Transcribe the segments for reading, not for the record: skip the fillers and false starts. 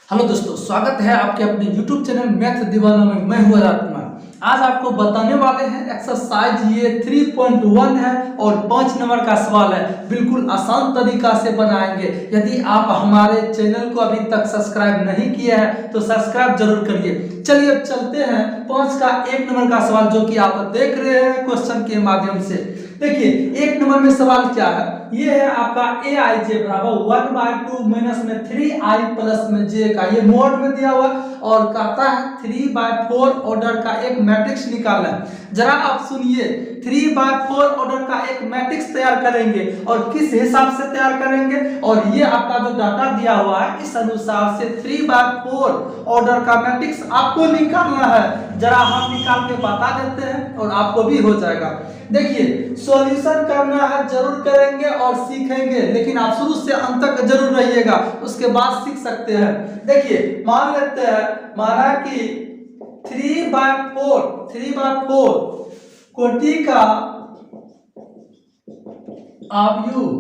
Hello दोस्तों, स्वागत है आपके अपने YouTube चैनल मैथ दीवाना में। मैं हूं राजकुमार। आज आपको बताने वाले हैं एक्सरसाइज ये 3.1 है और 5 नंबर का सवाल है। बिल्कुल आसान तरीका से बनाएंगे। यदि आप हमारे चैनल को अभी तक सब्सक्राइब नहीं किए हैं तो सब्सक्राइब जरूर करिए। चलिए अब चलते हैं 5 का 1 नंबर का सवाल जो कि आप देख रहे हैं क्वेश्चन के माध्यम से। देखिए 1 नंबर में सवाल क्या है, ये है आपका ए आई जे बराबर 1/2 माइनस में 3i प्लस में जे का, ये मोड में दिया हुआ और कहता है 3/4 ऑर्डर का एक मैट्रिक्स निकालना है। जरा आप सुनिए, 3/4 ऑर्डर का एक मैट्रिक्स तैयार करेंगे और किस हिसाब से तैयार करेंगे, और ये आपका जो डाटा दिया हुआ है इस अनुसार से 3/4 ऑर्डर का मैट्रिक्स आपको निकालना है। जरा हम निकाल के बता देते हैं और आपको भी हो जाएगा। देखिए सॉल्यूशन करना है, जरूर करेंगे और सीखेंगे, लेकिन आप शुरू से अंत तक जरूर रहिएगा, उसके बाद सीख सकते हैं। देखिए मान लेते हैं, माना कि 3/4 कोटि का आव्यूह,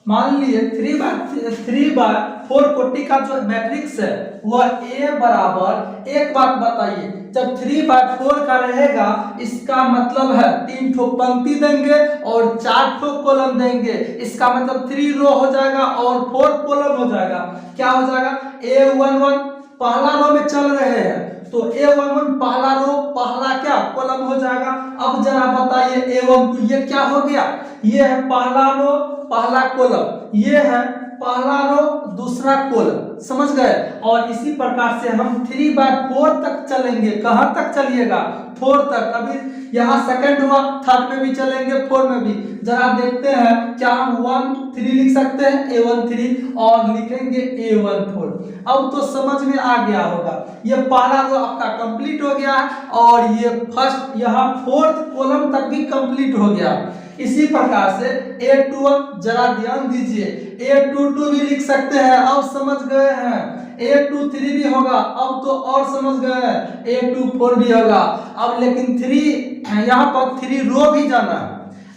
मान लिए 3/4 कोटि का जो मैट्रिक्स है वह ए बराबर, एक बात बताइए, जब 3/4 का रहेगा इसका मतलब है 3 ठो पंक्ति देंगे और 4 ठो कॉलम देंगे। इसका मतलब 3 रो हो जाएगा और 4 कॉलम हो जाएगा। क्या हो जाएगा, A11 पहला रो में चल रहे हैं तो A11 पहला रो पहला क्या कॉलम हो जाएगा। अब जरा बताइए A12 ये क्या हो गया, ये है पहला रो पहला कॉलम, ये है पहला रो दूसरा कॉलम, समझ गए। और इसी प्रकार से हम 3/4 तक चलेंगे। कहां तक चलिएगा, 4 तक। अभी यहाँ सेकंड हुआ, थर्ड में भी चलेंगे, 4 में भी। जरा देखते हैं क्या हम 1 3 लिख सकते हैं, A13 और लिखेंगे A14। अब तो समझ में आ गया होगा, ये पहला रो आपका कंप्लीट हो गया है और ये फर्स्ट यहाँ 4th कॉलम तक भी कंप्लीट हो गया। इसी प्रकार से A21 जरा ध्यान दीजिए, A22 भी लिख सकते हैं। अब समझ गए हैं, A23 भी होगा, अब तो और समझ गए हैं, A24 भी होगा। अब लेकिन 3 यहाँ पर 3 रो भी जाना है।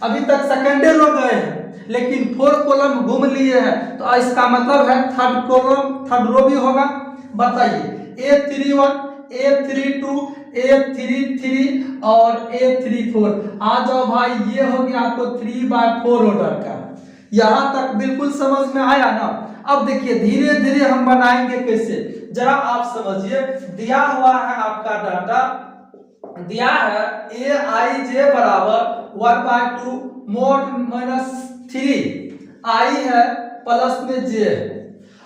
अभी तक सेकेंडे रो गए हैं लेकिन 4 कॉलम घूम लिए हैं, तो इसका मतलब है थर्ड कॉलम थर्ड रो भी होगा। बताइए A31 A32 A33 और A34। आ जाओ भाई, ये हो गया आपको 3/4 ऑर्डर का। यहां तक बिल्कुल समझ में आया ना। अब देखिए धीरे धीरे हम बनाएंगे कैसे, जरा आप समझिए। दिया हुआ है आपका डाटा, दिया है Aij बराबर 1/2 mod माइनस 3 आई है प्लस में j।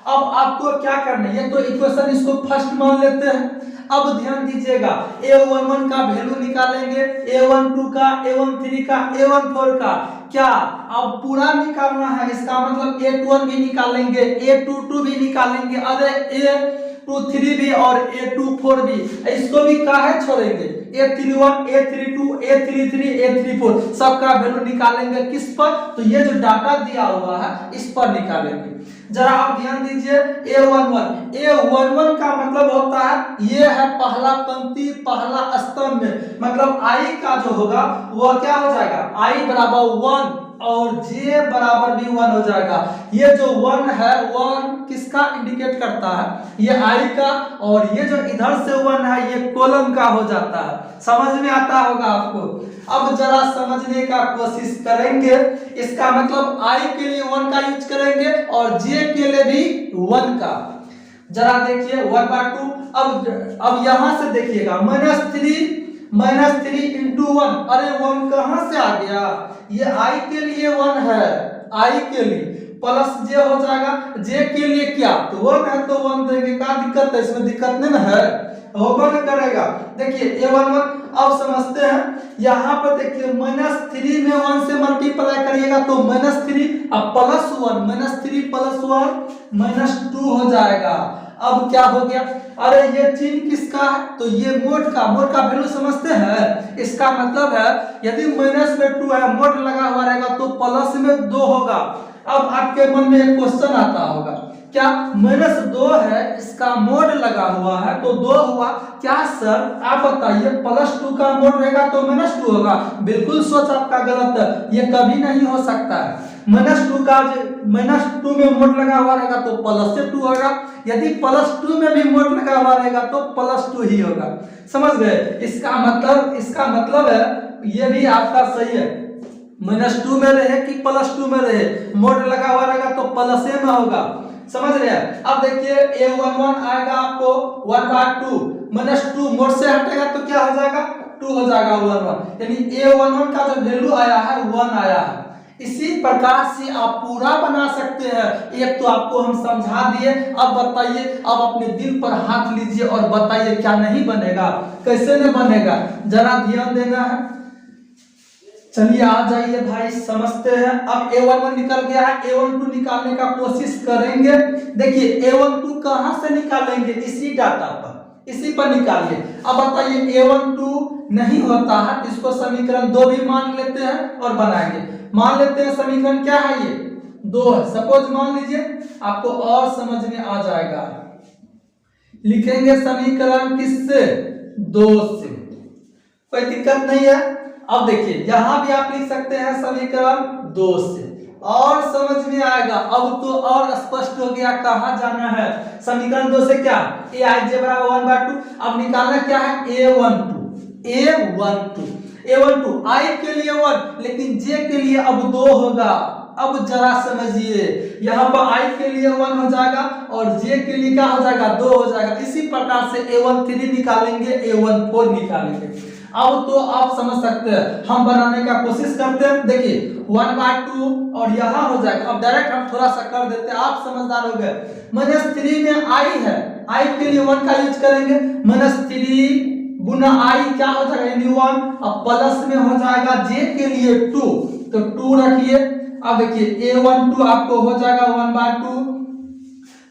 अब आपको क्या करना है, ये तो इक्वेशन इसको फर्स्ट मान लेते हैं। अब ध्यान दीजिएगा, A11 का वैल्यू निकालेंगे, A12 का, A13 का, A14 का। क्या अब पूरा निकालना है, इसका मतलब A21 भी निकालेंगे, A22 भी निकालेंगे, अरे A23 भी और A24 भी। इसको भी काहे छोड़ेंगे, A31 A32 A33 A34 सबका वैल्यू निकालेंगे। किस पर, तो ये जो डाटा दिया हुआ है इस पर निकालेंगे। जरा आप ध्यान दीजिए, A11 का मतलब होता है ये है पहला पंक्ति पहला स्तंभ में, मतलब I का जो होगा वह क्या हो जाएगा, I बराबर 1 और J बराबर भी 1 हो जाएगा। ये जो 1 है 1 किसका इंडिकेट करता है, ये I का, और ये जो इधर से 1 है ये कॉलम का हो जाता है। समझ में आता होगा आपको। अब जरा समझने का कोशिश करेंगे, इसका मतलब I के लिए 1 का यूज करेंगे और J के लिए भी 1 का। जरा देखिए 1/2। अब यहां से देखिएगा -3 इंटू 1, अरे 1 कहां से आ गया, ये I के लिए 1 है, I के लिए प्लस J हो जाएगा। J के लिए क्या, तो 1 है तो 1 देंगे, क्या दिक्कत है, इसमें दिक्कत नहीं ना है, होगा नहीं करेगा। देखिए A11 अब समझते हैं, यहाँ पर देखिए -3 में 1 से मल्टीप्लाई करिएगा तो -3, अब +1 -3 +1 -2 हो जाएगा। अब क्या हो गया, अरे ये चिन्ह किसका है, तो ये मोड का वैल्यू समझते हैं। इसका मतलब है यदि माइनस में 2 है, मोड लगा हुआ रहेगा तो प्लस में 2 होगा। अब आपके मन में एक क्वेश्चन आता होगा, क्या -2 है इसका मोड लगा हुआ है तो 2 हुआ, क्या सर आप बताइए +2 का मोड रहेगा तो -2 होगा। बिल्कुल सोच आपका गलत है, ये कभी नहीं हो सकता है। -2 का -2 में मोड लगा हुआ रहेगा तो +2 होगा, यदि +2 में भी मोड लगा हुआ रहेगा तो +2 ही होगा। समझ गए? इसका मतलब है ये भी आपका सही है, -2 में रहे कि +2 में रहे, मोड लगा हुआ रहेगा तो प्लस में होगा। समझ रहे हैं? अब देखिए a11 आएगा आपको 1/2, -2 मोड से हटेगा तो क्या हो जाएगा, 2 हो जाएगा 1/1, यानी a11 का जो वैल्यू आया है 1 आया है। इसी प्रकार से आप पूरा बना सकते हैं। एक तो आपको हम समझा दिए, अब बताइए, अब अपने दिल पर हाथ लीजिए और बताइए क्या नहीं बनेगा, कैसे नहीं बनेगा, जरा ध्यान देना है। चलिए आ जाइए भाई, समझते हैं। अब a11 निकल गया है, a12 निकालने का कोशिश करेंगे। देखिए a12 कहां से निकालेंगे, इसी डाटा पर, इसी पर निकालिए। अब बताइए a12 नहीं होता है, इसको समीकरण 2 भी मान लेते हैं और बनाएंगे। मान लेते हैं समीकरण क्या है, ये 2 है, सपोज मान लीजिए, आपको और समझ में आ जाएगा। लिखेंगे समीकरण किससे, 2 से, कोई दिक्कत नहीं है। अब देखिए यहां भी आप लिख सकते हैं समीकरण 2 से, और समझ में आएगा। अब तो और स्पष्ट हो गया कहां जाना है। समीकरण 2 से क्या, aij बराबर 1/2। अब निकालना क्या है, a12 i के लिए 1, लेकिन j के लिए अब 2 होगा। अब जरा समझिए, यहाँ पर i के लिए 1 हो जाएगा और j के लिए क्या हो जाएगा, 2 हो जाएगा। इसी प्रकार से a13 निकालेंगे, a14 निकालेंगे। अब तो आप समझ सकते हैं, हम बनाने का कोशिश करते हैं। देखिए 1/2 और यहाँ हो जाएगा। अब डायरेक्ट हम थोड़ा सा कर देते हैं, आप समझदार हो गए। -3 में i है, i के लिए 1 का यूज करेंगे, -3 गुना i क्या हो जाएगा, यानी 1। अब प्लस में हो जाएगा j के लिए 2, तो 2 रखिए। अब देखिए a12 आपको हो जाएगा 1/2,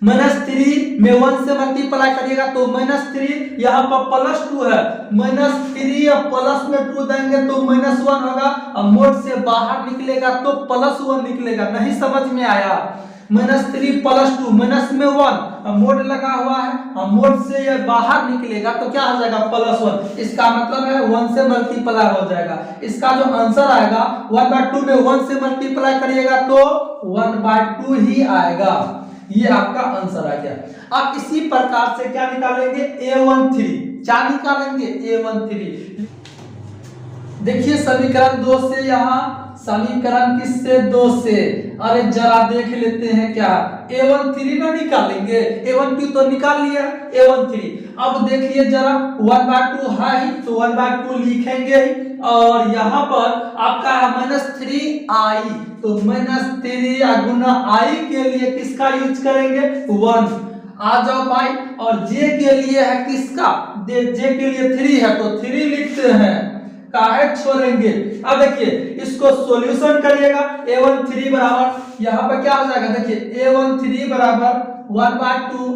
-3 में 1 से मल्टीप्लाई करिएगा तो -3, यहाँ पर +2 है, -3 और प्लस में 2 देंगे तो -1 होगा। अब मोड से बाहर निकलेगा तो +1 निकलेगा। नहीं समझ में आया, -3 +2, माइनस में 1, अब मोड लगा हुआ है, अब मोड से ये बाहर निकलेगा तो क्या हो जाएगा, +1। इसका मतलब है 1 से मल्टीप्लाई हो जाएगा। इसका जो आंसर आएगा 1/2 में 1 से मल्टीप्लाई करिएगा तो 1/2 ही आएगा। ये आपका आंसर आ गया। अब इसी प्रकार से क्या निकालेंगे, a13, क्या निकालेंगे, a13। देखिए समीकरण 2 से, यहाँ समीकरण किससे, 2 से। अरे जरा देख लेते हैं क्या, a13 ना निकालेंगे, a12 तो निकाल लिया, a13। अब देखिए जरा 1/2 है ही तो 1/2 लिखेंगे ही, और यहाँ पर आपका है -3i, तो -3 गुना i के लिए किसका यूज करेंगे, 1। आ जाओ भाई, और j के लिए है किसका, j के लिए 3 है तो 3 लिखते हैं, काहे छोड़ेंगे। अब देखिए इसको सॉल्यूशन करिएगा, a13 बराबर यहाँ पे क्या हो जाएगा, देखिए a13 बराबर 1/2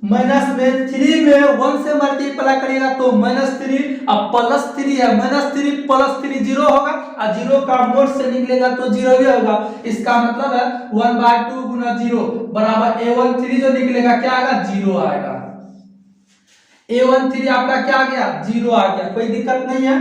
माइनस में 3 में 1 से मल्टीप्लाई करिएगा तो -3, अब +3 है, -3 + 3 0 होगा, और 0 का मोड से निकलेगा तो 0 ही होगा। इसका मतलब है 1/2 गुना 0 बराबर a13 जो निकलेगा क्या आएगा, 0 आएगा। a13 आपका क्या आ गया, 0 आ गया, कोई दिक्कत नहीं है।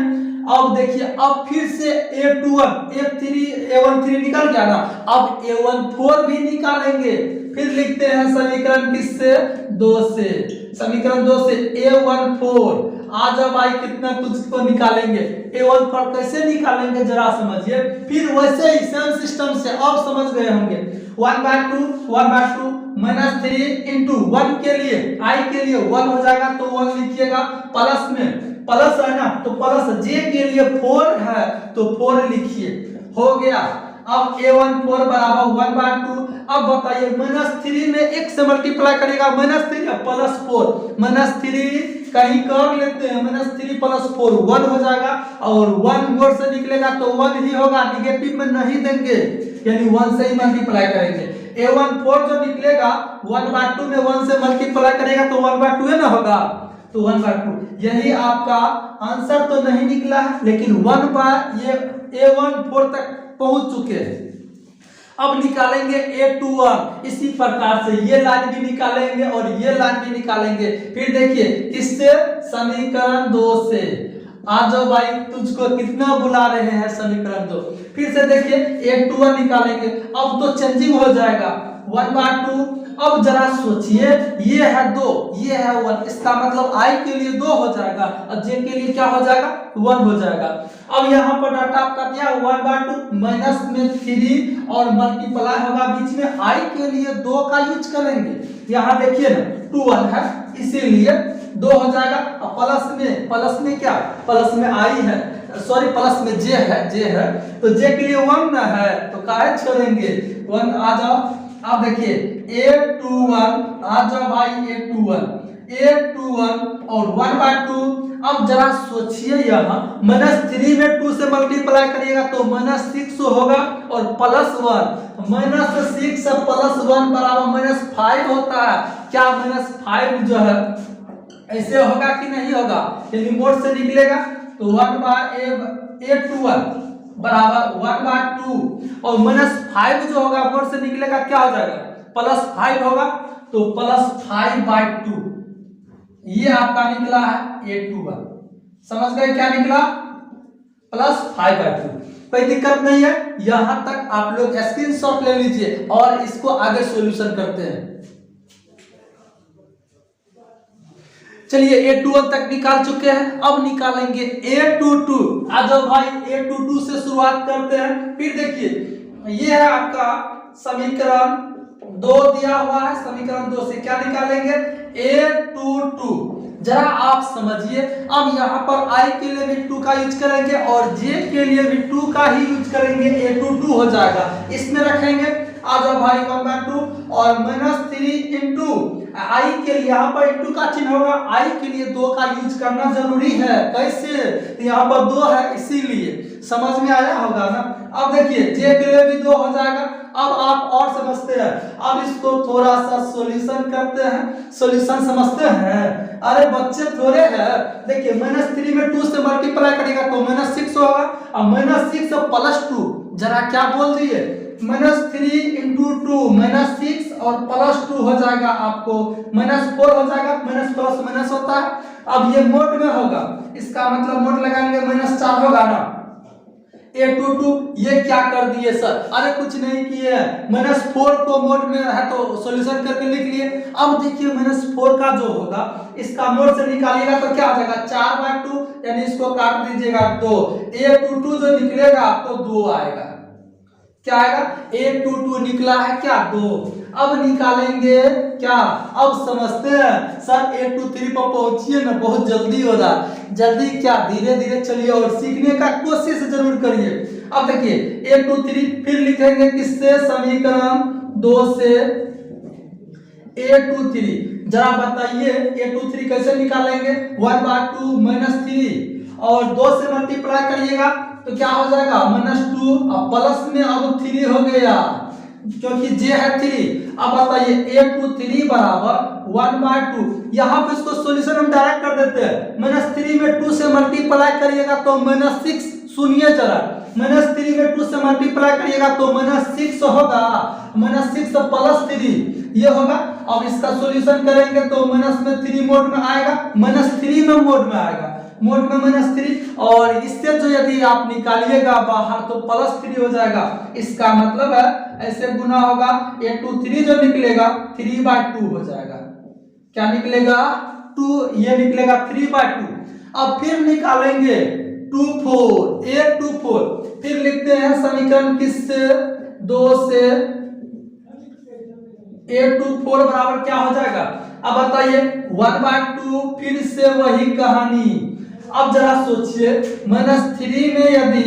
अब देखिए, अब फिर से a13 निकल गया ना, अब a14 भी निकालेंगे। फिर लिखते हैं समीकरण किससे, 2 से, समीकरण 2 से a14। आ जाओ भाई, कितना तुझको निकालेंगे, a14 कैसे निकालेंगे जरा समझिए। फिर वैसे ही सेम सिस्टम से अब समझ गए होंगे, 1/2 -3 इंटू 1 के लिए, i के लिए 1 हो जाएगा तो 1 लिखिएगा, प्लस में प्लस है ना तो प्लस, j के लिए 4 है तो 4 लिखिए, हो गया। अब a14 बराबर 1/2। अब बताइए -3 में 1 से मल्टीप्लाई करेगा, -3 +4, -3 कहीं कर लेते हैं, -3 + 4 1 हो जाएगा, और 1 मोड से निकलेगा तो 1 ही होगा, निगेटिव में नहीं देंगे, यानी 1 से ही मल्टीप्लाई करेंगे। a14 जो निकलेगा 1/2 में 1 से मल्टीप्लाई करेगा तो 1/2 है ना होगा, तो 1/2। यही आपका आंसर तो नहीं निकला है, लेकिन 1 ये a14 तक पहुंच चुके हैं। अब निकालेंगे a21, इसी प्रकार से ये लाइन भी निकालेंगे और ये लाइन भी निकालेंगे। फिर देखिए किससे, समीकरण 2 से। आ जाओ भाई, तुझको कितना बुला रहे हैं समीकरण 2। फिर से देखिए a21 निकालेंगे, अब तो चेंजिंग हो जाएगा 1/2। अब जरा सोचिए, ये है 2, ये है 1, इसका मतलब i के लिए 2 हो जाएगा और j के लिए क्या हो जाएगा 1 हो जाएगा। अब यहाँ पर डाटा आपका क्या 1/2 माइनस में 3 और मल्टीप्लाई होगा बीच में, i के लिए 2 का यूज करेंगे। यहाँ देखिए ना 2 1 है इसीलिए 2 हो जाएगा। प्लस में क्या, प्लस में i है, सॉरी प्लस में j है तो j के लिए 1 ना है तो काहे छोड़ेंगे 1। आ जाओ, अब देखिए a21 आ जाओ भाई, a21 और 1/2। अब जरा सोचिए, यहाँ -3 में 2 से मल्टीप्लाई करिएगा तो -6 होगा और +1, -6 + 1 बराबर -5 होता है। क्या -5 जो है ऐसे होगा कि नहीं होगा, यदि मोड से निकलेगा तो 1/a21 बराबर 1/2 और -5 जो होगा मोड से निकलेगा क्या हो जाएगा +5 होगा तो +5/2। ये आपका निकला है a21, समझ गए क्या निकला +5/2। कोई दिक्कत नहीं है, यहां तक आप लोग स्क्रीनशॉट ले लीजिए और इसको आगे सॉल्यूशन करते हैं। चलिए a21 तक निकाल चुके हैं, अब निकालेंगे a22। आ जाओ भाई a22 से शुरुआत करते हैं। फिर देखिए ये है आपका समीकरण 2 दिया हुआ है, समीकरण 2 से क्या निकालेंगे a22। जरा आप समझिए, अब यहाँ पर i के लिए भी 2 का यूज करेंगे और j के लिए भी 2 का ही यूज करेंगे, a22 हो जाएगा। इसमें रखेंगे आ जाओ भाई 1/2 और -3 इंटू i के लिए, यहाँ पर इंटू का चिन्ह होगा, i के लिए 2 का यूज करना जरूरी है। कैसे, यहाँ पर 2 है इसीलिए, समझ में आया होगा ना। अब देखिए j के लिए भी 2 हो जाएगा। अब आप और समझते हैं, अब इसको थोड़ा सा सॉल्यूशन करते हैं। सॉल्यूशन समझते हैं, अरे बच्चे थोड़े हैं। देखिए -3 में 2 से मल्टीप्लाई करेगा तो -6 होगा और -6 + 2, जरा क्या बोल दिए -3 × 2 -6 और +2 हो जाएगा, आपको -4 हो जाएगा। माइनस प्लस माइनस होता है। अब ये मोड में होगा, इसका मतलब मोड लगाएंगे -4 होगा ना। a22 ये क्या कर दिए सर, अरे कुछ नहीं किए, -4 को मोड में है तो सॉल्यूशन करके लिख लिए। अब देखिए -4 का जो होगा इसका मोड से निकालिएगा तो क्या हो जाएगा 4/2, यानी इसको काट दीजिएगा 2। a22 जो निकलेगा आपको 2 आएगा। क्या आएगा a22 निकला है क्या 2। अब निकालेंगे क्या, अब समझते हैं सर a23 पर पहुंचिए ना, बहुत जल्दी हो रहा, जल्दी क्या धीरे धीरे चलिए और सीखने का कोशिश जरूर करिए। अब देखिए a23 फिर लिखेंगे किससे, समीकरण 2 से a23। जरा बताइए a23 कैसे निकालेंगे, 1/2 -3 और 2 से मल्टीप्लाई करिएगा तो क्या हो जाएगा -2 और प्लस में अब 3 हो गया क्योंकि j है 3। अब बताइए a23 बराबर 1/2। यहाँ पे इसको सॉल्यूशन हम डायरेक्ट कर देते हैं। -3 में 2 से मल्टीप्लाई करिएगा तो -6, सुनिए जरा, -3 में 2 से मल्टीप्लाई करिएगा तो -6 होगा, -6 +3 ये होगा। अब इसका सॉल्यूशन करेंगे तो -3 मोड में आएगा, -3 में मोड में आएगा, मोड में -3 और इससे जो यदि आप निकालिएगा बाहर तो +3 हो जाएगा। इसका मतलब है ऐसे गुना होगा, a23 जो निकलेगा 3/2 हो जाएगा। क्या निकलेगा 2, ये निकलेगा 3/2। अब फिर निकालेंगे 24 a24। फिर लिखते हैं समीकरण किससे 2 से a24 बराबर क्या हो जाएगा, अब बताइए 1/2। फिर से वही कहानी, अब जरा सोचिए -3 में यदि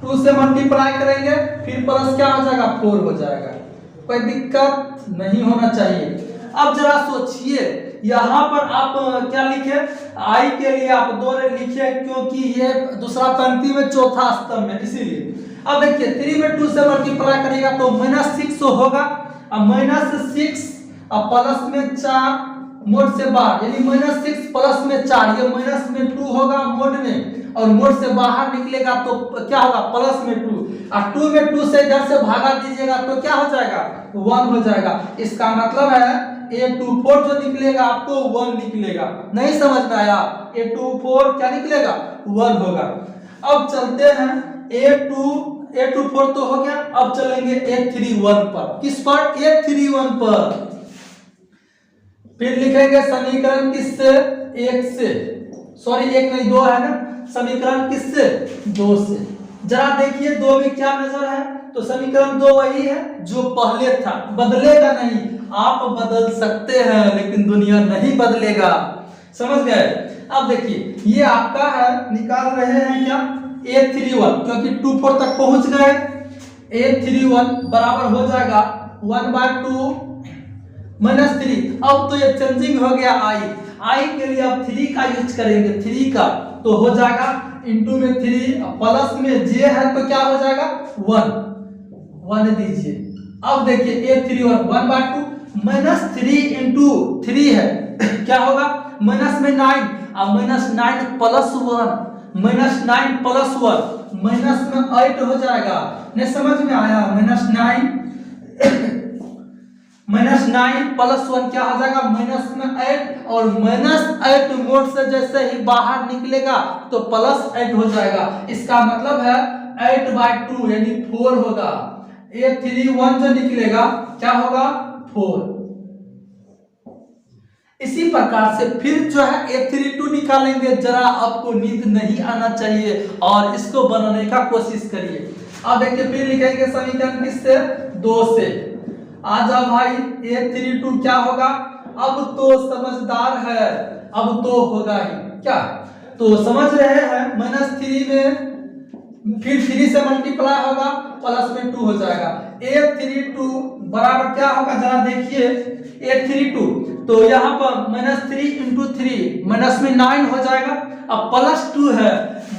2 से मल्टीप्लाई करेंगे फिर प्लस क्या हो जाएगा 4 हो जाएगा, कोई दिक्कत नहीं होना चाहिए। अब जरा सोचिए यहाँ पर आप क्या लिखे, i के लिए आप 2 लिखिए क्योंकि ये दूसरा पंक्ति में चौथा स्तंभ में, इसीलिए। अब देखिए 3 में 2 से मल्टीप्लाई करिएगा तो -6 होगा और -6 और प्लस में 4 मोड से बाहर, यानी -6 प्लस में 4, ये माइनस में 2 होगा मोड में और मोड से बाहर निकलेगा तो क्या होगा प्लस में 2 और 2 में 2 से इधर से भागा दीजिएगा तो क्या हो जाएगा 1 हो जाएगा। इसका मतलब है A24 जो निकलेगा आपको 1 निकलेगा। नहीं समझ में आया? A24 क्या निकलेगा? 1 होगा। अब चलते हैं A24 तो हो गया। अब चलेंगे A31 पर। किस पर? A31 पर। फिर लिखेंगे समीकरण किससे? 1 से, सॉरी 1 नहीं 2 है ना, समीकरण किससे? 2 से। जरा देखिए 2 में क्या नजर है, तो समीकरण 2 वही है जो पहले था, बदलेगा नहीं। आप बदल सकते हैं लेकिन दुनिया नहीं बदलेगा, समझ गए? अब देखिए ये आपका है, निकाल रहे हैं क्या? A31, क्योंकि 24 तक पहुंच गए। A31 बराबर हो जाएगा 1/2 -3। अब तो ये चेंजिंग हो गया आई के लिए अब 3 का यूज करेंगे, 3 का तो हो जाएगा इंटू में 3 प्लस में जे है तो क्या हो जाएगा 1 दीजिए। अब देखिए A31 1/2 -3 इंटू 3 है क्या होगा? माइनस में 9 और -9 प्लस 1 -9 प्लस 1 माइनस में 8 हो जाएगा। नहीं समझ में आया? -9 प्लस 1 क्या हो जाएगा? माइनस में 8 और -8 मोड से जैसे ही बाहर निकलेगा तो +8 हो जाएगा। इसका मतलब है 8/2 यानी 4 होगा। A31 जो निकलेगा क्या होगा? 4। इसी प्रकार से फिर जो है A32 निकालेंगे। जरा आपको नींद नहीं आना चाहिए और इसको बनाने का कोशिश करिए। अब देखिए फिर लिखेंगे समीकरण किससे? 2 से। आ जाओ भाई, A32 क्या होगा? अब तो समझदार है, अब तो होगा ही क्या? तो समझ रहे हैं, -3 में फिर 3 से मल्टीप्लाई होगा प्लस में 2 हो जाएगा। A32 बराबर क्या होगा? जरा देखिए A32 तो यहाँ पर -3 इंटू 3 माइनस में 9 हो जाएगा। अब +2 है,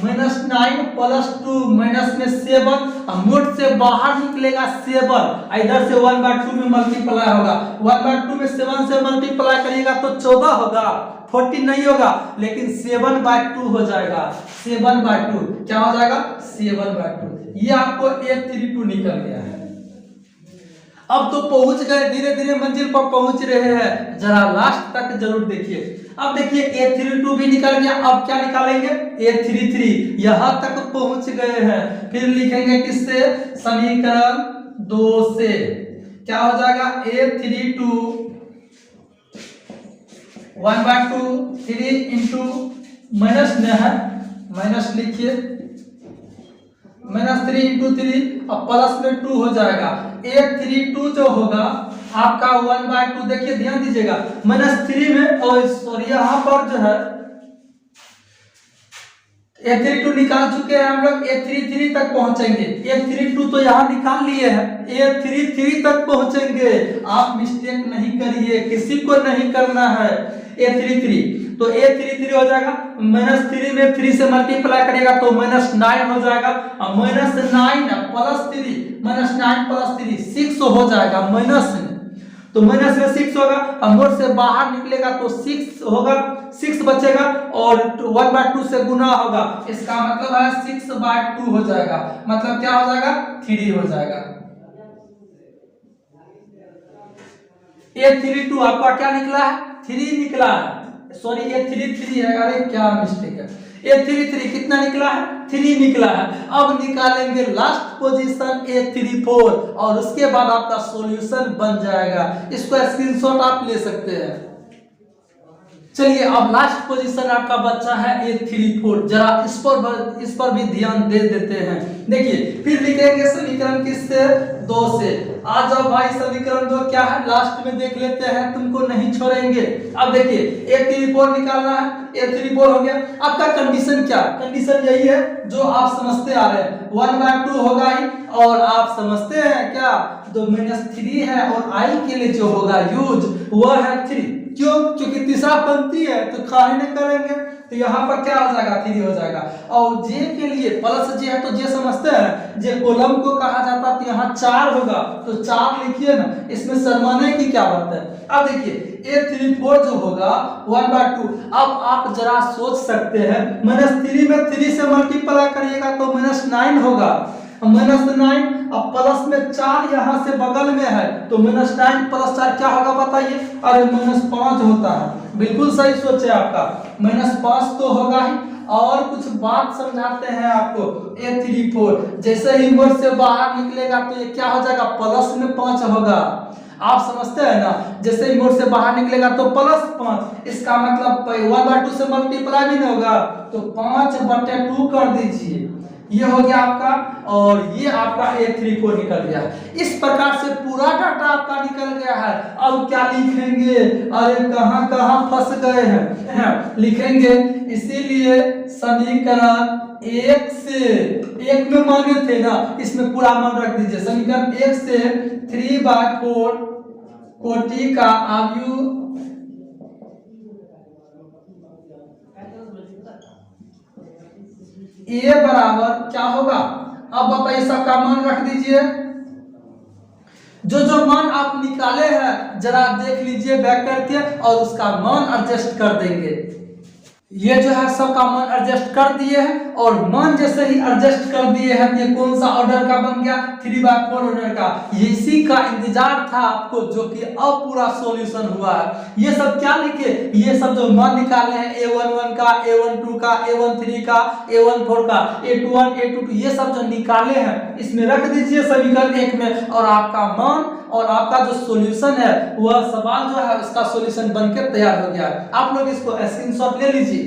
-9 प्लस 2 माइनस में 7 मोड से बाहर निकलेगा 7 इधर से 1/2 में मल्टीप्लाई होगा। 1/2 में 7 से मल्टीप्लाई करिएगा तो 14 होगा, 14 नहीं होगा, लेकिन 7/2 हो जाएगा। 7/2 क्या हो जाएगा? 7/2। ये आपको A32 निकल गया है। अब तो पहुंच गए, धीरे धीरे मंजिल पर पहुंच रहे हैं। जरा लास्ट तक जरूर देखिए। अब देखिए A32 भी निकल गया। अब क्या निकालेंगे? A33 यहां तक पहुंच गए हैं। फिर लिखेंगे किससे? समीकरण 2 से। क्या हो जाएगा? A32 1/2 3 इंटू माइनस में है, माइनस लिखिए, -3 इंटू 3 अब प्लस में 2 हो जाएगा। A32 जो होगा आपका 1/2, देखिए ध्यान दीजिएगा -3 में, और सॉरी यहाँ पर जो है A32 निकाल चुके हैं हम लोग। A33 तक पहुंचेंगे। A32 तो यहाँ निकाल लिए हैं, A33 तक पहुंचेंगे। आप मिस्टेक नहीं करिए, किसी को नहीं करना है। A33 तो A33 हो जाएगा, -3 में 3 से मल्टीप्लाई करेगा तो -9 हो जाएगा। अब -9 प्लस 3 -9 प्लस 3 6 हो जाएगा। माइनस में तो माइनस में 6 होगा, अब मोड से बाहर निकलेगा तो 6 होगा, 6 बचेगा और 1/2 से गुना होगा। इसका मतलब है 6/2 हो जाएगा। मतलब क्या हो जाएगा? 3 हो जाएगा। A32 आपका क्या निकला है? 3 निकला है। सॉरी A33 है, अरे क्या मिस्टेक है। A33 कितना निकला है? 3 निकला है। अब निकालेंगे लास्ट पोजीशन A34 और उसके बाद आपका सॉल्यूशन बन जाएगा। इसको स्क्रीनशॉट आप ले सकते हैं। चलिए अब लास्ट पोजीशन आपका बच्चा है A34। जरा इस पर भी ध्यान दे देते हैं। देखिए फिर लिखेंगे समीकरण किससे? 2 से। आ जाओ भाई, समीकरण 2 क्या है लास्ट में देख लेते हैं, तुमको नहीं छोड़ेंगे। अब देखिए A34 निकालना है। A34 हो गया। आपका कंडीशन क्या? कंडीशन यही है जो आप समझते आ रहे हैं, 1/2 होगा ही, और आप समझते हैं क्या? तो -3 है और I के लिए जो होगा यूज वह है 3। क्यों? क्योंकि तीसरा पंक्ति है तो काहे न करेंगे, तो यहाँ पर क्या हो जाएगा? 3 हो जाएगा। और जे के लिए प्लस जे है तो जे समझते हैं, जे कॉलम को कहा जाता है, तो यहाँ 4 होगा तो 4 लिखिए ना, इसमें शर्माने की क्या बात है। अब देखिए A34 जो होगा 1/2। अब आप जरा सोच सकते हैं, -3 में 3 से मल्टीप्लाई करिएगा तो -9 होगा, -9 अब प्लस में 4 यहाँ से बगल में है तो -9 + 4 क्या होगा बताइए? अरे -5 होता है। बिल्कुल सही सोचे आपका, -5 तो होगा ही। और कुछ बात समझाते हैं आपको। A34 जैसे ही इनवर्स से बाहर निकलेगा तो ये क्या हो जाएगा? प्लस में 5 होगा। आप समझते हैं ना? जैसे इनवर्स से बाहर निकलेगा तो +5, इसका मतलब 1/2 से मल्टीप्लाई भी नहीं होगा तो 5/2 कर दीजिए। ये हो गया आपका, और ये आपका A34 निकल गया। इस प्रकार से पूरा डाटा आपका निकल गया है। अब क्या लिखेंगे? अरे कहां कहां फंस गए हैं लिखेंगे। इसीलिए समीकरण 1 से 1 में माने थे ना, इसमें पूरा मान रख दीजिए। समीकरण 1 से 3/4 कोटि का आयु ए बराबर क्या होगा? अब बताइए, सबका मान रख दीजिए। जो मान आप निकाले हैं जरा देख लीजिए बैक करके, और उसका मान एडजस्ट कर देंगे। ये जो है सबका मान एडजस्ट कर दिए हैं, और मान जैसे ही एडजस्ट कर दिए हैं ये कौन सा ऑर्डर का बन गया? 3/4 ऑर्डर का। ये इसी का इंतजार था आपको, जो कि अब पूरा सॉल्यूशन हुआ है। ये सब क्या लिखे? ये सब जो मान निकाले हैं A11 का, A12 का, A13 का, A14 का, A21, A22, ये सब जो निकाले हैं इसमें रख दीजिए समीकरण 1 में, और आपका मान और आपका जो सॉल्यूशन है वह सवाल जो है उसका सॉल्यूशन बनकर तैयार हो गया है। आप लोग इसको स्क्रीनशॉट ले लीजिए।